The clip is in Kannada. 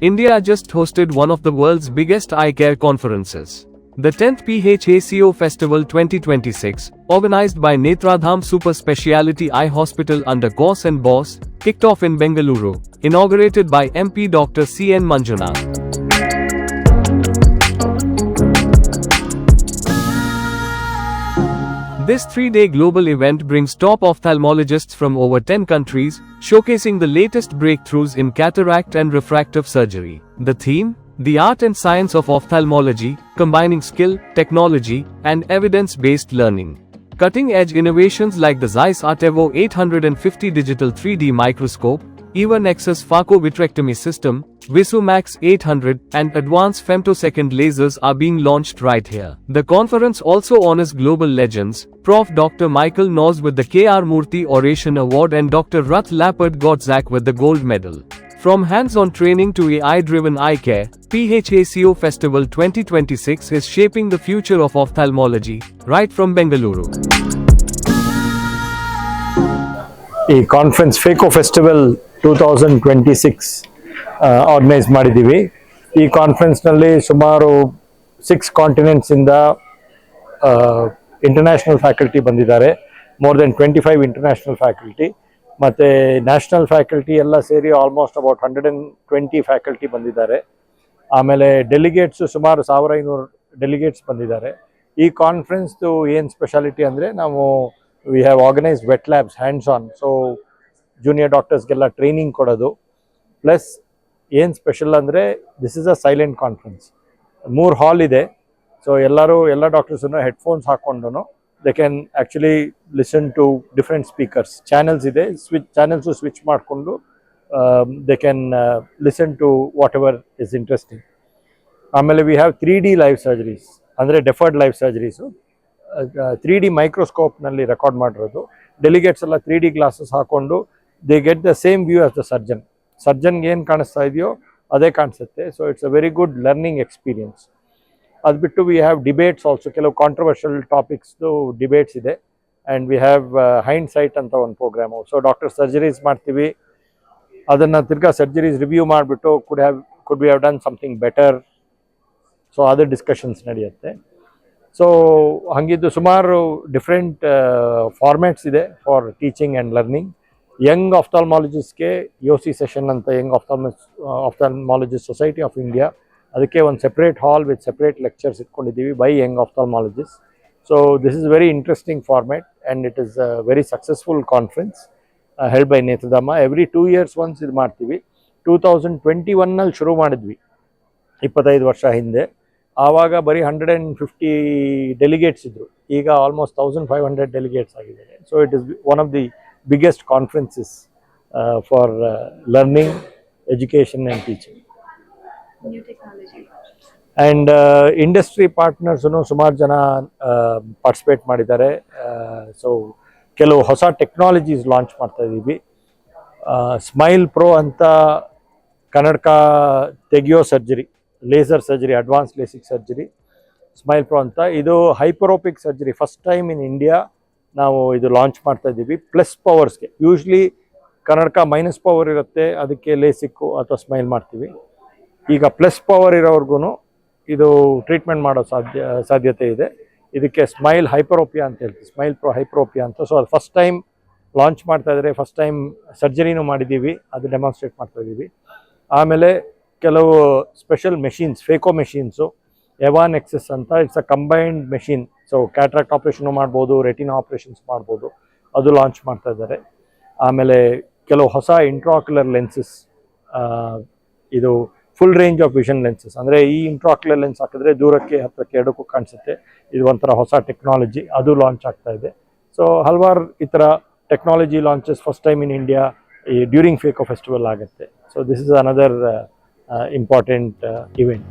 India just hosted one of the world's biggest eye care conferences. The 10th PHACO Festival 2026, organized by Netradham Super Speciality Eye Hospital under Gauss and Boss, kicked off in Bengaluru, inaugurated by MP Dr. C.N. Manjunath. This 3-day global event brings top ophthalmologists from over 10 countries, showcasing the latest breakthroughs in cataract and refractive surgery. The theme? The art and science of ophthalmology, combining skill, technology, and evidence-based learning. Cutting-edge innovations like the Zeiss Artevo 850 digital 3D microscope, EVA Nexus Phaco vitrectomy system, Visumax 800, and advanced femtosecond lasers are being launched right here. The conference also honors global legends, Prof. Dr. Michael Noz with the K.R. Murthy Oration Award and Dr. Ruth Lappert Gotzak with the Gold Medal. From hands-on training to AI-driven eye care, PHACO Festival 2026 is shaping the future of ophthalmology, right from Bengaluru. ಈ ಕಾನ್ಫರೆನ್ಸ್ ಫೇಕೋ ಫೆಸ್ಟಿವಲ್ 2026 ಆರ್ಗನೈಸ್ ಮಾಡಿದ್ದೀವಿ. ಈ ಕಾನ್ಫರೆನ್ಸ್ನಲ್ಲಿ ಸುಮಾರು 6 ಕಾಂಟಿನೆಂಟ್ಸಿಂದ ಇಂಟರ್ನ್ಯಾಷನಲ್ ಫ್ಯಾಕಲ್ಟಿ ಬಂದಿದ್ದಾರೆ. ಮೋರ್ ದೆನ್ 25 ಇಂಟರ್ನ್ಯಾಷನಲ್ ಫ್ಯಾಕಲ್ಟಿ ಮತ್ತು ನ್ಯಾಷನಲ್ ಫ್ಯಾಕಲ್ಟಿ ಎಲ್ಲ ಸೇರಿ ಆಲ್ಮೋಸ್ಟ್ ಅಬೌಟ್ 120 ಫ್ಯಾಕಲ್ಟಿ ಬಂದಿದ್ದಾರೆ. ಆಮೇಲೆ ಡೆಲಿಗೇಟ್ಸು ಸುಮಾರು 1500 ಡೆಲಿಗೇಟ್ಸ್ ಬಂದಿದ್ದಾರೆ. ಈ ಕಾನ್ಫರೆನ್ಸ್ದು ಏನು ಸ್ಪೆಷಾಲಿಟಿ ಅಂದರೆ we have organized wet labs hands-on, so junior doctorsಗೆಲ್ಲ ಟ್ರೈನಿಂಗ್ ಕೊಡೋದು. ಪ್ಲಸ್ ಏನು ಸ್ಪೆಷಲ್ ಅಂದರೆ this is a silent conference. 3 hall ಇದೆ, ಸೊ ಎಲ್ಲ ಡಾಕ್ಟರ್ಸನ್ನು ಹೆಡ್ಫೋನ್ಸ್ ಹಾಕ್ಕೊಂಡು they can actually listen to different speakers. Channels ಇದೆ, ಚಾನೆಲ್ಸು ಸ್ವಿಚ್ ಮಾಡಿಕೊಂಡು they can listen to whatever is interesting. ಆಮೇಲೆ we have 3D live surgeries, ಅಂದರೆ ಡೆಫರ್ಡ್ ಲೈವ್ ಸರ್ಜರೀಸು 3D ಮೈಕ್ರೋಸ್ಕೋಪ್ನಲ್ಲಿ ರೆಕಾರ್ಡ್ ಮಾಡಿರೋದು. ಡೆಲಿಗೇಟ್ಸ್ ಎಲ್ಲ 3D ಗ್ಲಾಸಸ್ ಹಾಕ್ಕೊಂಡು they get the same view as the ಸರ್ಜನ್ಗೆ ಏನು ಕಾಣಿಸ್ತಾ ಇದೆಯೋ ಅದೇ ಕಾಣಿಸುತ್ತೆ. So it's a very good learning experience. ಅದು ಬಿಟ್ಟು ವಿ ಹ್ಯಾವ್ ಡಿಬೇಟ್ಸ್ ಆಲ್ಸೋ, ಕೆಲವು ಕಾಂಟ್ರವರ್ಷಿಯಲ್ ಟಾಪಿಕ್ಸ್ದು ಡಿಬೇಟ್ಸ್ ಇದೆ. And we have hind site ಅಂತ ಒಂದು ಪ್ರೋಗ್ರಾಮು. ಸೊ ಡಾಕ್ಟರ್ ಸರ್ಜರೀಸ್ ಮಾಡ್ತೀವಿ, ಅದನ್ನು ತಿರ್ಗಾ ಸರ್ಜರೀಸ್ ರಿವ್ಯೂ ಮಾಡಿಬಿಟ್ಟು could we have done something better. So other discussions ನಡೆಯುತ್ತೆ. ಸೊ ಹಾಗಿದ್ದು ಸುಮಾರು ಡಿಫ್ರೆಂಟ್ ಫಾರ್ಮ್ಯಾಟ್ಸ್ ಇದೆ for teaching and learning. Young ಆಫ್ಥಾಲ್ಮಾಲಜಿಸ್ಟ್ಗೆ ಯೋಸಿ ಸೆಷನ್ ಅಂತ, young ophthalmologist society of India, ಅದಕ್ಕೆ ಒಂದು separate hall with separate lectures ಇಟ್ಕೊಂಡಿದ್ದೀವಿ by young ophthalmologist. So this is very interesting format and it is a very successful conference held by Nethradhama. Every 2 years once ಇದು ಮಾಡ್ತೀವಿ. 2021ನಲ್ಲಿ ಶುರು ಮಾಡಿದ್ವಿ, 25 ವರ್ಷ ಹಿಂದೆ. ಆವಾಗ ಬರೀ 150 ಡೆಲಿಗೇಟ್ಸ್ ಇದ್ದರು, ಈಗ ಆಲ್ಮೋಸ್ಟ್ 1500 ಡೆಲಿಗೇಟ್ಸ್ ಆಗಿದ್ದಾರೆ. So it is one of the biggest conferences for learning, education and teaching. And industry ಪಾರ್ಟ್ನರ್ಸೂ ಸುಮಾರು ಜನ ಪಾರ್ಟಿಸಿಪೇಟ್ ಮಾಡಿದ್ದಾರೆ. ಸೊ ಕೆಲವು ಹೊಸ ಟೆಕ್ನಾಲಜೀಸ್ ಲಾಂಚ್ ಮಾಡ್ತಾ ಇದ್ದೀವಿ. ಸ್ಮೈಲ್ ಪ್ರೋ ಅಂತ ಕನ್ನಡಕ ತೆಗೆಯೋ surgery, laser surgery, advance LASIK surgery, smile pro ಅಂತ. ಇದು hyperopic surgery, first time in India ನಾವು ಇದು ಲಾಂಚ್ ಮಾಡ್ತಾ ಇದ್ದೀವಿ. ಪ್ಲಸ್ ಪವರ್ಸ್ಗೆ, ಯೂಶ್ವಲಿ ಕನ್ನಡಕ ಮೈನಸ್ ಪವರ್ ಇರುತ್ತೆ, ಅದಕ್ಕೆ ಲೇಸಿಕ್ಕು ಅಥವಾ ಸ್ಮೈಲ್ ಮಾಡ್ತೀವಿ. ಈಗ ಪ್ಲಸ್ ಪವರ್ ಇರೋರ್ಗು ಇದು ಟ್ರೀಟ್ಮೆಂಟ್ ಮಾಡೋ ಸಾಧ್ಯತೆ ಇದೆ. ಇದಕ್ಕೆ ಸ್ಮೈಲ್ ಹೈಪರೋಪಿಯಾ ಅಂತ ಹೇಳ್ತೀವಿ, ಸ್ಮೈಲ್ ಪ್ರೋ ಹೈಪರೋಪಿಯಾ ಅಂತ. ಸೊ ಅದು ಫಸ್ಟ್ ಟೈಮ್ ಲಾಂಚ್ ಮಾಡ್ತಾ ಇದ್ದಾರೆ. ಫಸ್ಟ್ ಟೈಮ್ ಸರ್ಜರಿನೂ ಮಾಡಿದ್ದೀವಿ, ಅದು ಡೆಮಾನ್ಸ್ಟ್ರೇಟ್ ಮಾಡ್ತಾ ಇದ್ದೀವಿ. ಆಮೇಲೆ ಕೆಲವು special machines, phaco machines, EVA Nexus ಅಂತ, it's a combined machine. So cataract operation ಮಾಡ್ಬೋದು, ರೆಟಿನಾ ಆಪ್ರೇಷನ್ಸ್ ಮಾಡ್ಬೋದು, ಅದು ಲಾಂಚ್ ಮಾಡ್ತಾ ಇದ್ದಾರೆ. ಆಮೇಲೆ ಕೆಲವು ಹೊಸ ಇಂಟ್ರಾಕ್ಯುಲರ್ ಲೆನ್ಸಸ್, ಇದು full range of vision lenses, ಅಂದರೆ ಈ ಇಂಟ್ರಾಕ್ಯುಲರ್ ಲೆನ್ಸ್ ಹಾಕಿದ್ರೆ ದೂರಕ್ಕೆ ಹತ್ತಿರಕ್ಕೆ ಎರಡಕ್ಕೂ ಕಾಣಿಸುತ್ತೆ. ಇದು ಒಂಥರ ಹೊಸ ಟೆಕ್ನಾಲಜಿ, ಅದು ಲಾಂಚ್ ಆಗ್ತಾ ಇದೆ. ಸೊ ಹಲವಾರು ಈ ಥರ technology launches first time in India during phaco festival ಆಗುತ್ತೆ. So this is another important event.